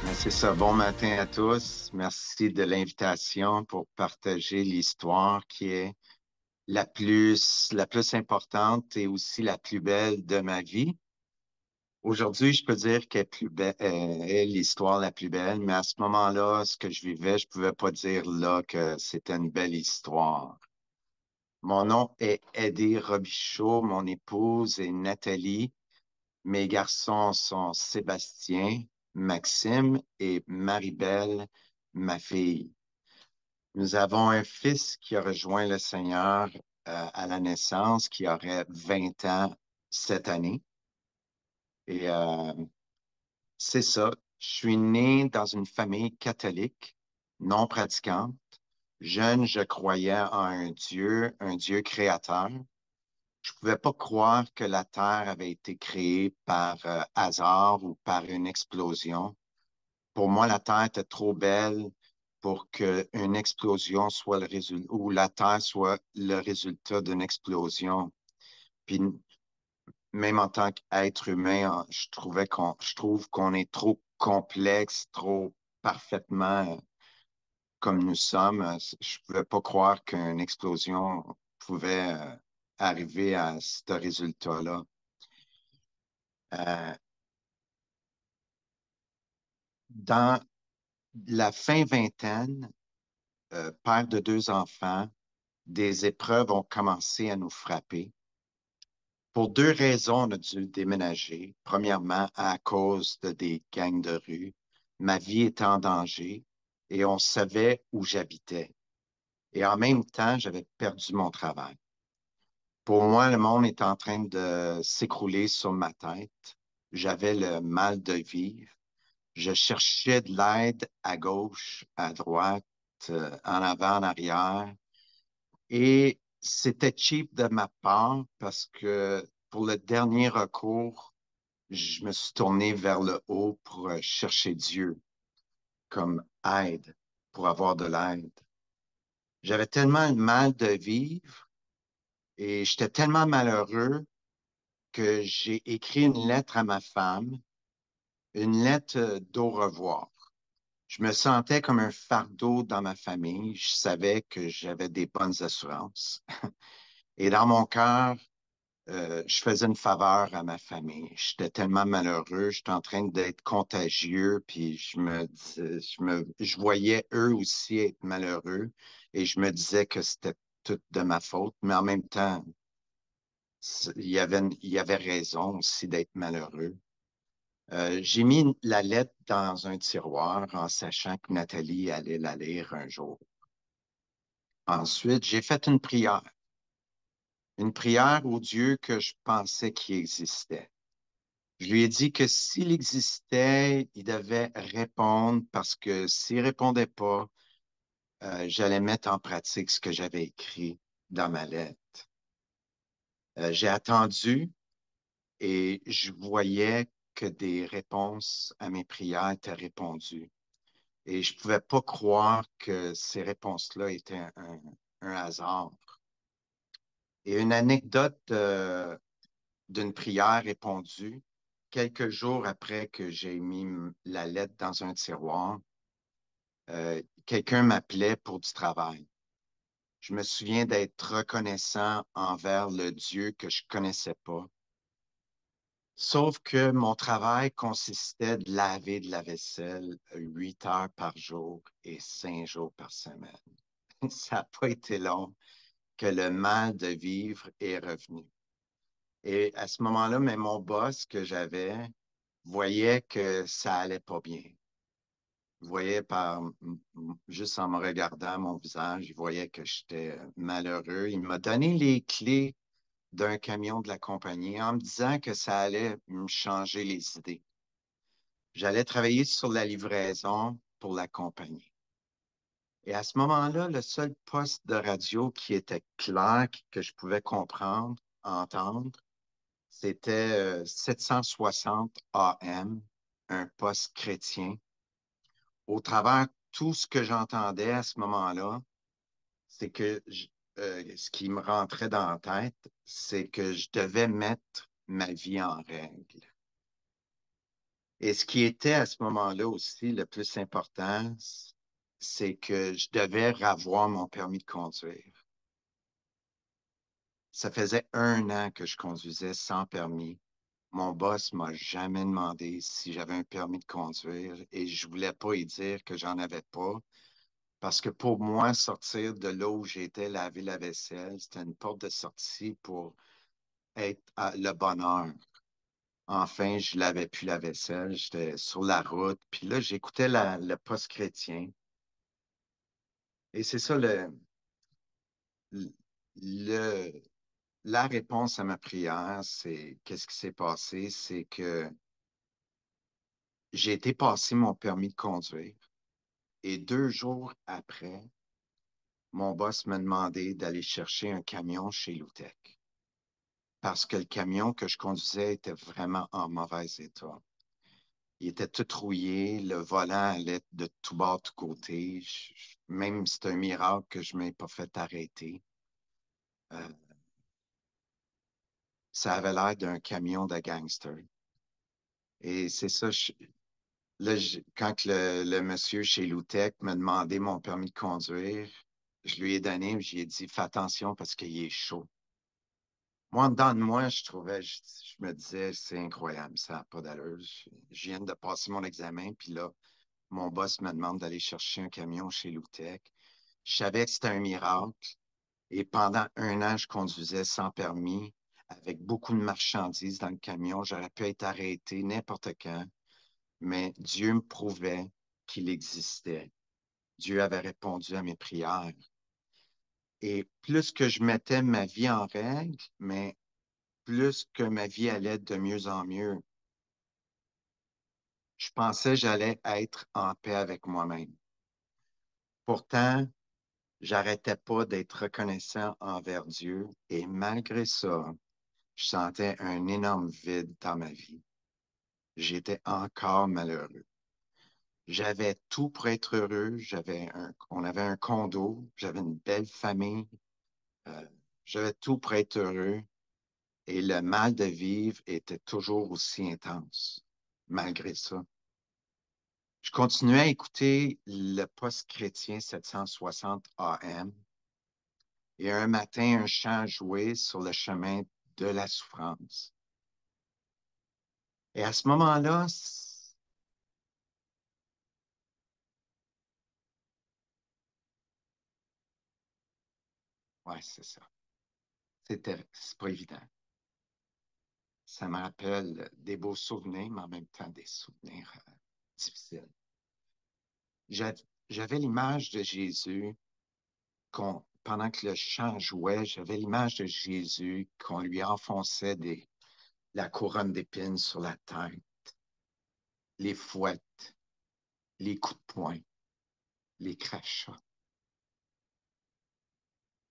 Ben, c'est ça. Bon matin à tous. Merci de l'invitation pour partager l'histoire qui est la plus importante et aussi la plus belle de ma vie. Aujourd'hui, je peux dire qu'elle est plus belle, est l'histoire la plus belle, mais à ce moment-là, ce que je vivais, je pouvais pas dire là que c'était une belle histoire. Mon nom est Eddie Robichaud, mon épouse est Nathalie. Mes garçons sont Sébastien, Maxime et Maribelle, ma fille. Nous avons un fils qui a rejoint le Seigneur à la naissance, qui aurait 20 ans cette année. Et c'est ça. Je suis né dans une famille catholique, non pratiquante. Jeune, je croyais en un Dieu créateur. Je pouvais pas croire que la Terre avait été créée par hasard ou par une explosion. Pour moi, la Terre était trop belle pour qu'une explosion soit le résultat, ou la Terre soit le résultat d'une explosion. Puis même en tant qu'être humain, je trouve qu'on est trop complexe, trop parfaitement comme nous sommes. Je pouvais pas croire qu'une explosion pouvait arriver à ce résultat-là. Euh, dans la fin vingtaine, père de deux enfants, des épreuves ont commencé à nous frapper. Pour deux raisons, on a dû déménager. Premièrement, à cause de des gangs de rue. Ma vie était en danger et on savait où j'habitais. Et en même temps, j'avais perdu mon travail. Pour moi, le monde était en train de s'écrouler sur ma tête. J'avais le mal de vivre. Je cherchais de l'aide à gauche, à droite, en avant, en arrière. Et c'était cheap de ma part parce que pour le dernier recours, je me suis tourné vers le haut pour chercher Dieu comme aide, pour avoir de l'aide. J'avais tellement le mal de vivre et j'étais tellement malheureux que j'ai écrit une lettre à ma femme, une lettre d'au revoir. Je me sentais comme un fardeau dans ma famille. Je savais que j'avais des bonnes assurances. Et dans mon cœur, je faisais une faveur à ma famille. J'étais tellement malheureux, j'étais en train d'être contagieux, puis je voyais eux aussi être malheureux, et je me disais que c'était tout de ma faute, mais en même temps, il y avait raison aussi d'être malheureux. J'ai mis la lettre dans un tiroir en sachant que Nathalie allait la lire un jour. Ensuite, j'ai fait une prière au Dieu que je pensais qui existait. Je lui ai dit que s'il existait, il devait répondre parce que s'il répondait pas, j'allais mettre en pratique ce que j'avais écrit dans ma lettre. J'ai attendu et je voyais que des réponses à mes prières étaient répondues. Et je pouvais pas croire que ces réponses-là étaient un hasard. Et une anecdote d'une prière répondue, quelques jours après que j'ai mis la lettre dans un tiroir, quelqu'un m'appelait pour du travail. Je me souviens d'être reconnaissant envers le Dieu que je connaissais pas. Sauf que mon travail consistait de laver de la vaisselle 8 heures par jour et 5 jours par semaine. Ça n'a pas été long que le mal de vivre est revenu. Et à ce moment-là, mais mon boss que j'avais voyait que ça allait pas bien. Il voyait juste en me regardant mon visage, il voyait que j'étais malheureux. Il m'a donné les clés d'un camion de la compagnie en me disant que ça allait me changer les idées. J'allais travailler sur la livraison pour la compagnie. Et à ce moment-là, le seul poste de radio qui était clair, que je pouvais comprendre, entendre, c'était 760 AM, un poste chrétien. Au travers de tout ce que j'entendais à ce moment-là, c'est que ce qui me rentrait dans la tête, c'est que je devais mettre ma vie en règle. Et ce qui était à ce moment-là aussi le plus important, c'est que je devais revoir mon permis de conduire. Ça faisait 1 an que je conduisais sans permis. Mon boss m'a jamais demandé si j'avais un permis de conduire et je voulais pas y dire que j'en avais pas parce que pour moi, sortir de là où j'étais, laver la vaisselle, c'était une porte de sortie pour être le bonheur. Enfin, je lavais plus la vaisselle, j'étais sur la route, puis là, j'écoutais le poste chrétien. Et c'est ça le- la réponse à ma prière, c'est qu'est-ce qui s'est passé? C'est que j'ai été passer mon permis de conduire. Et 2 jours après, mon boss m'a demandé d'aller chercher un camion chez Loutec parce que le camion que je conduisais était vraiment en mauvais état. Il était tout rouillé, le volant allait de tout bas, de tout côté. Même c'est un miracle que je ne m'ai pas fait arrêter. Euh, Ça avait l'air d'un camion de gangster. Et c'est ça, là, quand le monsieur chez Loutec m'a demandé mon permis de conduire, je lui ai donné, j'ai dit, fais attention parce qu'il est chaud. Moi, en dedans de moi, je me disais, c'est incroyable, ça n'a pas d'allure. Je viens de passer mon examen, puis là, mon boss me demande d'aller chercher un camion chez Loutec. Je savais que c'était un miracle. Et pendant 1 an, je conduisais sans permis, avec beaucoup de marchandises dans le camion. J'aurais pu être arrêté n'importe quand, mais Dieu me prouvait qu'il existait. Dieu avait répondu à mes prières. Et plus que je mettais ma vie en règle, mais plus que ma vie allait de mieux en mieux, je pensais que j'allais être en paix avec moi-même. Pourtant, j'arrêtais pas d'être reconnaissant envers Dieu et malgré ça, je sentais un énorme vide dans ma vie. J'étais encore malheureux. J'avais tout pour être heureux. On avait un condo, j'avais une belle famille, euh, j'avais tout pour être heureux et le mal de vivre était toujours aussi intense, malgré ça. Je continuais à écouter le poste chrétien 760 AM et un matin, un chant jouait sur le chemin de la souffrance. Et à ce moment-là, ouais, c'est ça. C'est pas évident. Ça me rappelle des beaux souvenirs, mais en même temps des souvenirs difficiles. J'a- J'avais l'image de Jésus pendant que le chant jouait, j'avais l'image de Jésus qu'on lui enfonçait la couronne d'épines sur la tête, les fouettes, les coups de poing, les crachats.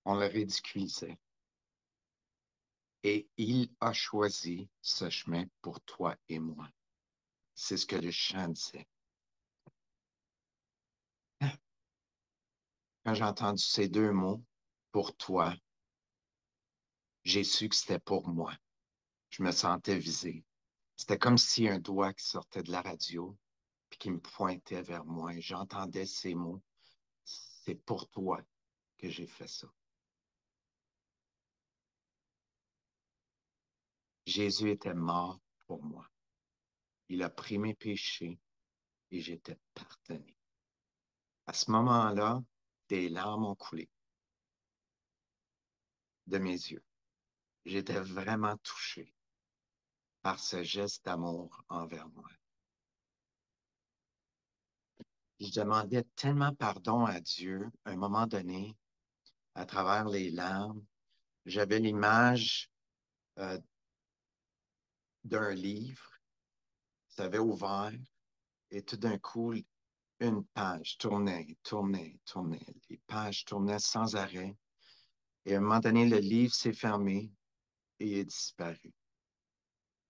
On le ridiculisait. Et il a choisi ce chemin pour toi et moi. C'est ce que le chant disait. Quand j'ai entendu ces 2 mots, pour toi, j'ai su que c'était pour moi. Je me sentais visé. C'était comme si un doigt qui sortait de la radio puis qui me pointait vers moi. Et j'entendais ces mots. C'est pour toi que j'ai fait ça. Jésus était mort pour moi. Il a pris mes péchés et j'étais pardonné. À ce moment-là, des larmes ont coulé de mes yeux. J'étais vraiment touché par ce geste d'amour envers moi. Je demandais tellement pardon à Dieu à un moment donné, à travers les larmes. J'avais l'image euh, d'un livre, ça avait ouvert, et tout d'un coup, une page tournait, tournait, tournait. Les pages tournaient sans arrêt. Et à un moment donné, le livre s'est fermé et il est disparu.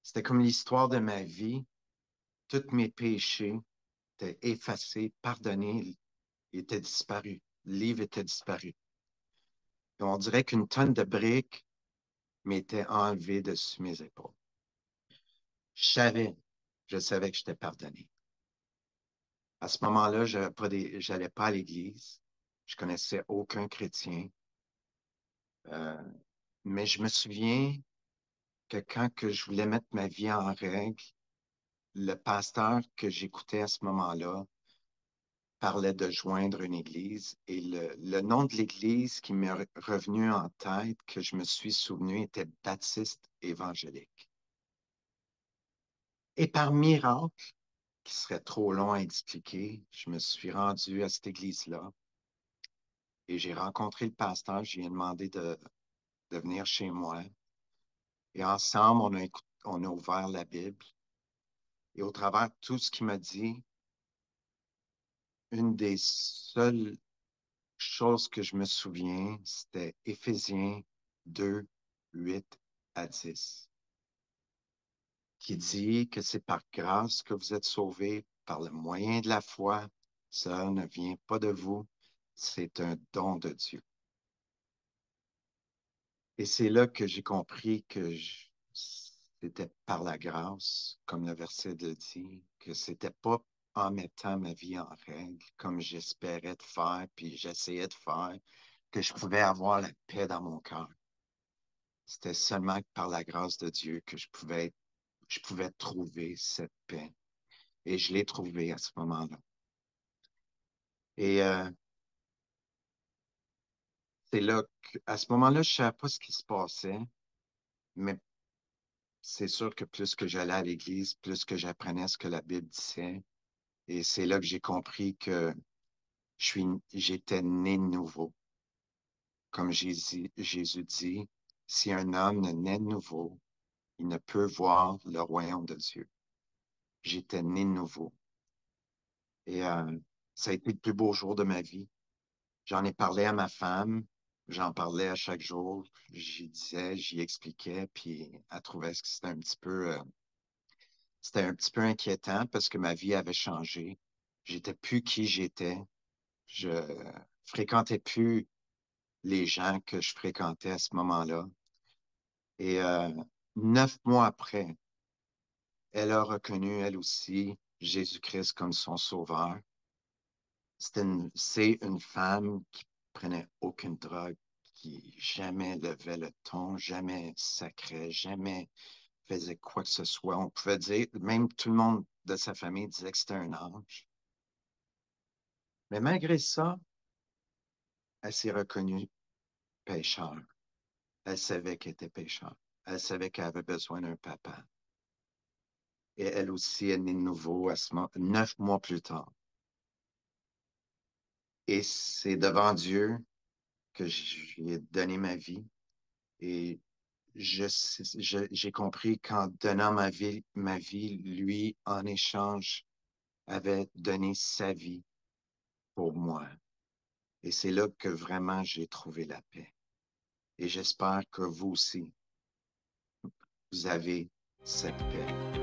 C'était comme l'histoire de ma vie. Tous mes péchés étaient effacés, pardonnés, ils étaient disparus. Le livre était disparu. Et on dirait qu'une tonne de briques m'était enlevée dessus mes épaules. Je savais Je savais que j'étais pardonné. À ce moment-là, j'allais pas à l'église. Je connaissais aucun chrétien. Euh, mais je me souviens que quand que je voulais mettre ma vie en règle, le pasteur que j'écoutais à ce moment-là parlait de joindre une église et le nom de l'église qui m'est revenu en tête, que je me suis souvenu, était Baptiste évangélique. Et par miracle, qui serait trop long à expliquer, je me suis rendu à cette église-là et j'ai rencontré le pasteur. Je lui ai demandé de venir chez moi. Et ensemble, on a ouvert la Bible. Et au travers de tout ce qu'il m'a dit, une des seules choses que je me souviens, c'était Éphésiens 2, 8 à 10, qui dit que c'est par grâce que vous êtes sauvés par le moyen de la foi. Ça ne vient pas de vous, c'est un don de Dieu. Et c'est là que j'ai compris que c'était par la grâce, comme le verset le dit, que c'était pas en mettant ma vie en règle, comme j'espérais de faire, puis j'essayais de faire, que je pouvais avoir la paix dans mon cœur. C'était seulement par la grâce de Dieu que je pouvais trouver cette paix. Et je l'ai trouvée à ce moment-là. Et c'est là à ce moment-là, je ne savais pas ce qui se passait, mais c'est sûr que plus que j'allais à l'église, plus que j'apprenais ce que la Bible disait. Et c'est là que j'ai compris que j'étais né de nouveau. Comme Jésus dit, si un homme ne naît de nouveau, il ne peut voir le royaume de Dieu. J'étais né de nouveau. Et ça a été le plus beau jour de ma vie. J'en ai parlé à ma femme, j'en parlais à chaque jour, j'y expliquais, puis elle trouvait que c'était un petit peu inquiétant parce que ma vie avait changé. J'étais plus qui j'étais. Je fréquentais plus les gens que je fréquentais à ce moment-là. Et 9 mois après, elle a reconnu, elle aussi, Jésus-Christ comme son sauveur. C'est une femme qui prenait aucune drogue, qui jamais levait le ton, jamais sacrait, jamais faisait quoi que ce soit. On pouvait dire, même tout le monde de sa famille disait que c'était un ange. Mais malgré ça, elle s'est reconnue pécheur. Elle savait qu'elle était pécheur. Elle savait qu'elle avait besoin d'un papa. Et elle aussi est née de nouveau à 9 mois plus tard. Et c'est devant Dieu que je lui ai donné ma vie. Et j'ai compris qu'en donnant ma vie, lui, en échange, avait donné sa vie pour moi. Et c'est là que vraiment j'ai trouvé la paix. Et j'espère que vous aussi, vous avez cette paix.